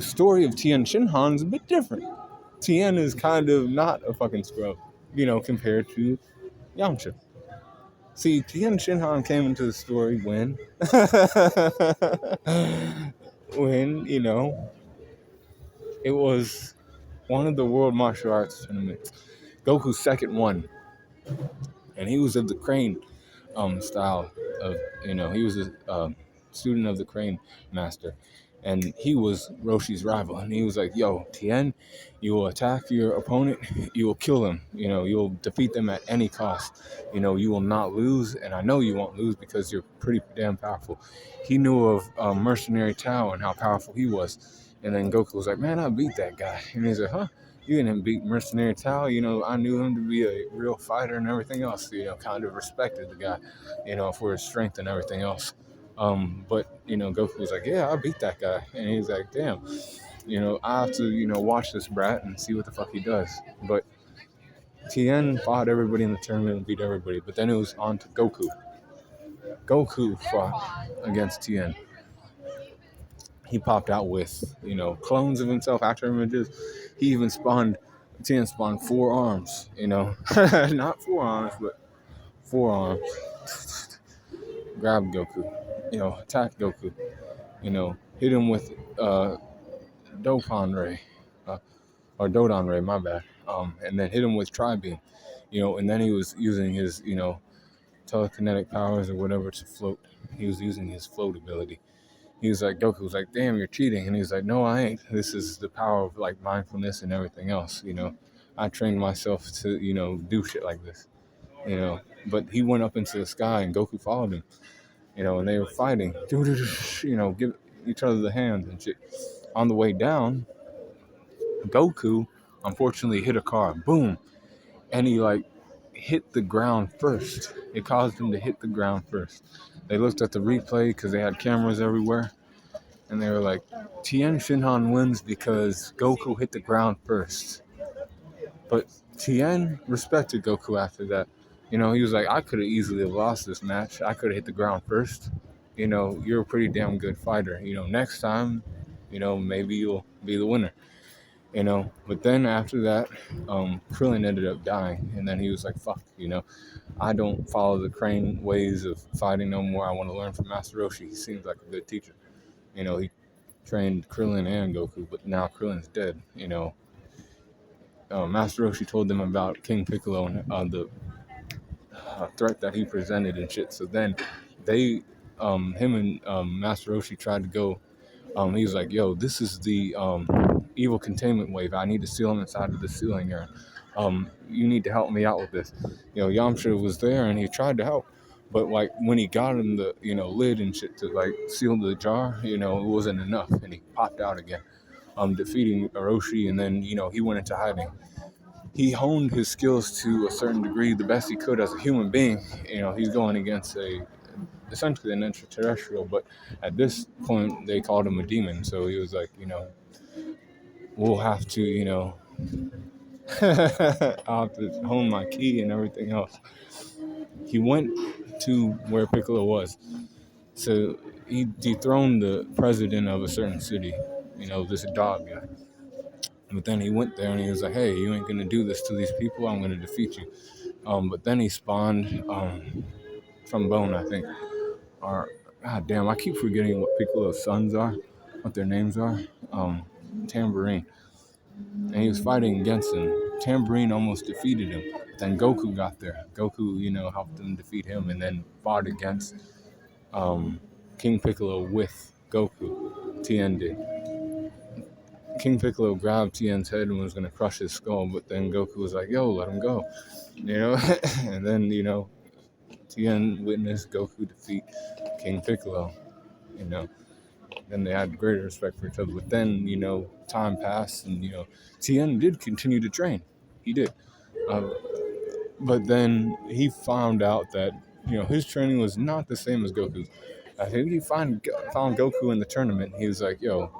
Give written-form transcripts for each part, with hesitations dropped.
The story of Tienshinhan is a bit different. Tien is kind of not a fucking scrub, compared to Yamcha. See, Tienshinhan came into the story when, it was one of the world martial arts tournaments, Goku's second one, and he was of the crane style of, he was a student of the crane master, and he was Roshi's rival, and he was like, yo, Tien, you will attack your opponent, you will kill him, you'll defeat them at any cost, you will not lose, and I know you won't lose because you're pretty damn powerful. He knew of Mercenary Tao and how powerful he was, and then Goku was like, man, I beat that guy, and he's like, huh? You didn't beat Mercenary Tao, I knew him to be a real fighter and everything else, kind of respected the guy, for his strength and everything else. But Goku was like, yeah, I beat that guy. And he's like, damn, I have to, watch this brat and see what the fuck he does. But Tien fought everybody in the tournament and beat everybody. But then it was on to Goku. Goku fought against Tien. He popped out with, clones of himself, actor images. Tien spawned 4 arms, not 4 arms, but 4 arms. Grabbed Goku, attacked Goku, hit him with Dodon Ray, my bad, and then hit him with Tri-Beam, and then he was using his, telekinetic powers or whatever to float. He was using his float ability. He was like, Goku was like, damn, you're cheating. And he was like, no, I ain't. This is the power of, like, mindfulness and everything else, I trained myself to, do shit like this, But he went up into the sky and Goku followed him, and they were fighting, give each other the hands and shit. On the way down, Goku unfortunately hit a car, boom, and he, like, hit the ground first. It caused him to hit the ground first. They looked at the replay because they had cameras everywhere, and they were like, Tienshinhan wins because Goku hit the ground first. But Tien respected Goku after that. He was like, I could have easily lost this match. I could have hit the ground first. You're a pretty damn good fighter. Next time, maybe you'll be the winner. But then after that, Krillin ended up dying. And then he was like, fuck, I don't follow the crane ways of fighting no more. I want to learn from Master Roshi. He seems like a good teacher. He trained Krillin and Goku, but now Krillin's dead. Master Roshi told them about King Piccolo and the threat that he presented and shit. So then they, him and Master Roshi tried to go. He was like, yo, this is the evil containment wave. I need to seal him inside of the ceiling here. You need to help me out with this. Yamcha was there and he tried to help. But, like, when he got him the, lid and shit to, like, seal the jar, it wasn't enough. And he popped out again, defeating Orochi. And then, he went into hiding. He honed his skills to a certain degree, the best he could as a human being. He's going against essentially an extraterrestrial. But at this point, they called him a demon. So he was like, we'll have to, I'll have to hone my ki and everything else. He went to where Piccolo was. So he dethroned the president of a certain city, this dog guy. But then he went there and he was like, hey, you ain't going to do this to these people. I'm going to defeat you. But then he spawned from Bone, I think. God damn, I keep forgetting what Piccolo's sons are, what their names are. Tambourine. And he was fighting against him. Tambourine almost defeated him. Then Goku got there. Goku, helped him defeat him and then fought against King Piccolo with Goku. Tien did. King Piccolo grabbed Tien's head and was going to crush his skull, but then Goku was like, yo, let him go. And then, Tien witnessed Goku defeat King Piccolo. Then they had greater respect for each other. But then, time passed and, Tien did continue to train. He did. But then he found out that, his training was not the same as Goku's. I think he found Goku in the tournament. He was like, yo,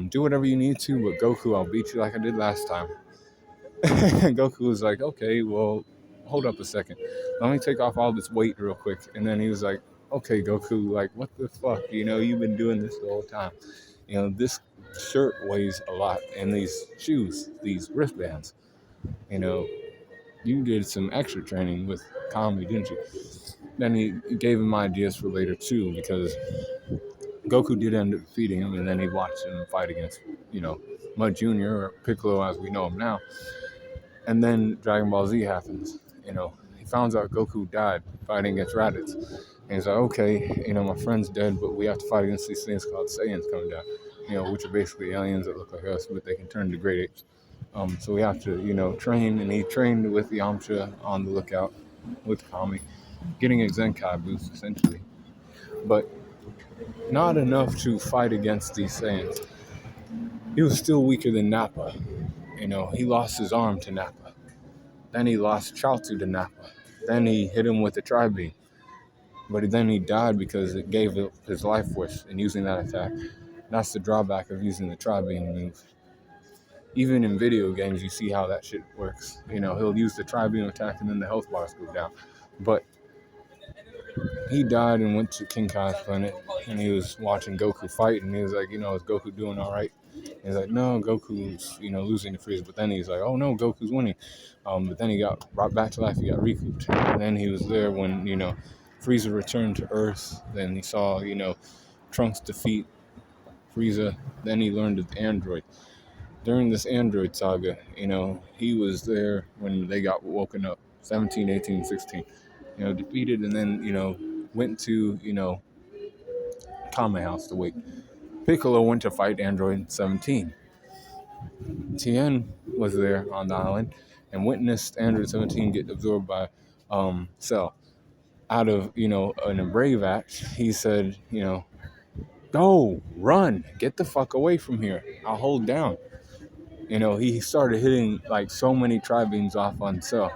do whatever you need to, but Goku, I'll beat you like I did last time. And Goku was like, okay, well, hold up a second. Let me take off all this weight real quick. And then he was like, okay, Goku, like, what the fuck? You've been doing this the whole time. This shirt weighs a lot, and these shoes, these wristbands. You know, you did some extra training with Kami, didn't you? Then he gave him ideas for later too, because Goku did end up defeating him, and then he watched him fight against, Mud Junior or Piccolo as we know him now. And then Dragon Ball Z happens. He finds out Goku died fighting against Raditz. And he's like, okay, my friend's dead, but we have to fight against these things called Saiyans coming down, which are basically aliens that look like us, but they can turn to great apes. So we have to, train, and he trained with Yamcha on the lookout with Kami, getting a Zenkai boost, essentially. But not enough to fight against these Saiyans. He was still weaker than Nappa. He lost his arm to Nappa. Then he lost Chaozu to Nappa. Then he hit him with the Tri-Beam. But then he died because it gave his life force in using that attack. That's the drawback of using the Tri-Beam move. Even in video games, you see how that shit works. He'll use the Tri-Beam attack and then the health bars go down. But he died and went to King Kai's planet, and he was watching Goku fight, and he was like, is Goku doing all right? And he's like, no, Goku's, losing to Frieza. But then he's like, oh no, Goku's winning. But then he got brought back to life. He got recouped. And then he was there when, Frieza returned to Earth. Then he saw, Trunks defeat Frieza. Then he learned of the android. During this android saga, he was there when they got woken up, 17, 18, 16. Defeated, and then, went to, Kame House to wait. Piccolo went to fight Android 17. Tien was there on the island and witnessed Android 17 get absorbed by Cell. Out of, an brave act, he said, go, run, get the fuck away from here. I'll hold down. He started hitting like so many Tri-Beams off on Cell.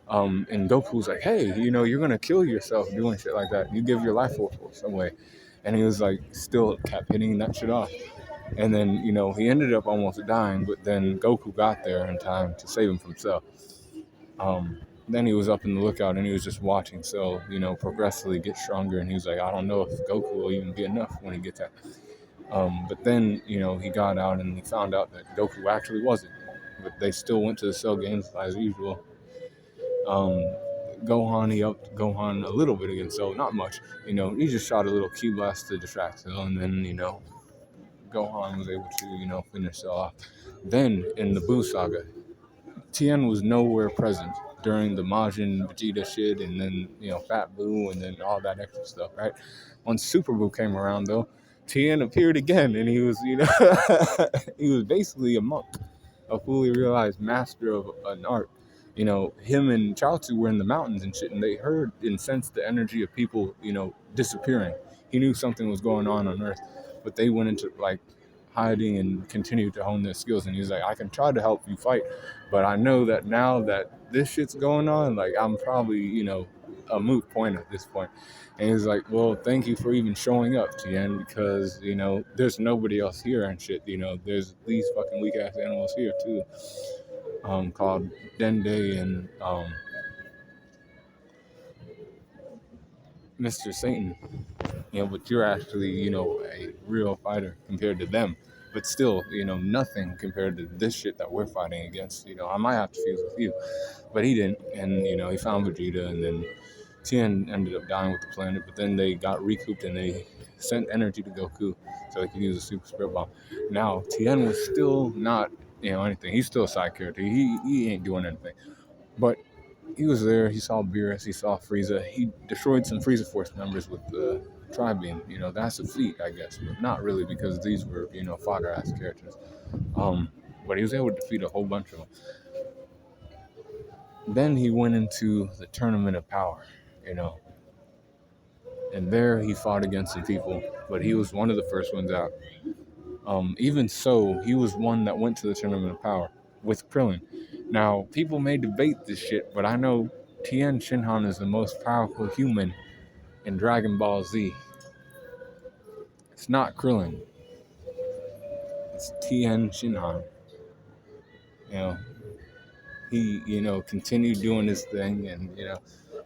And Goku's like, hey, you're going to kill yourself doing shit like that. You give your life force away. And he was like, still kept hitting that shit off. And then, he ended up almost dying, but then Goku got there in time to save him from Cell. Then he was up in the lookout, and he was just watching Cell, progressively get stronger. And he was like, I don't know if Goku will even be enough when he gets out. But then, he got out, and he found out that Goku actually wasn't. But they still went to the Cell games as usual. Gohan, he upped Gohan a little bit against Cell, not much. He just shot a little Ki blast to distract Cell, and then, Gohan was able to, finish Cell off. Then, in the Buu saga, Tien was nowhere present during the Majin Vegeta shit, and then, Fat Buu, and then all that extra stuff, right? Once Super Buu came around, though, Tien appeared again, and he was, he was basically a monk, a fully realized master of an art. Him and Chaozu were in the mountains and shit, and they heard and sensed the energy of people, disappearing. He knew something was going on Earth, but they went into, like, hiding and continued to hone their skills. And he's like, I can try to help you fight, but I know that now that this shit's going on, like, I'm probably, a moot point at this point. And he's like, well, thank you for even showing up, Tien, because, there's nobody else here and shit. There's these fucking weak-ass animals here, too. Called Dende and Mr. Satan. But you're actually, a real fighter compared to them. But still, nothing compared to this shit that we're fighting against. I might have to fuse with you. But he didn't. And, he found Vegeta, and then Tien ended up dying with the planet. But then they got recouped, and they sent energy to Goku so he could use a Super Spirit Bomb. Now, Tien was still not, anything. He's still a side character. He ain't doing anything. But he was there. He saw Beerus. He saw Frieza. He destroyed some Frieza Force members with the Tri-Beam. That's a feat, I guess, but not really, because these were, fodder-ass characters. But he was able to defeat a whole bunch of them. Then he went into the Tournament of Power, and there he fought against some people, but he was one of the first ones out. Even so, he was one that went to the Tournament of Power with Krillin. Now, people may debate this shit, but I know Tienshinhan is the most powerful human in Dragon Ball Z. It's not Krillin. It's Tienshinhan. He, continued doing his thing, and,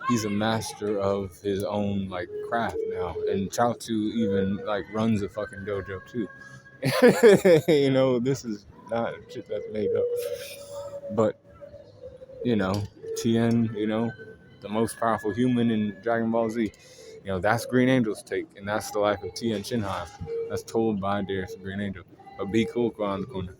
he's a master of his own, like, craft now. And Chaozu even, like, runs a fucking dojo, too. This is not shit that's made up. But, Tien, the most powerful human in Dragon Ball Z. That's Green Angel's take, and that's the life of Tienshinhan. That's told by Darius the Green Angel. But be cool around the corner.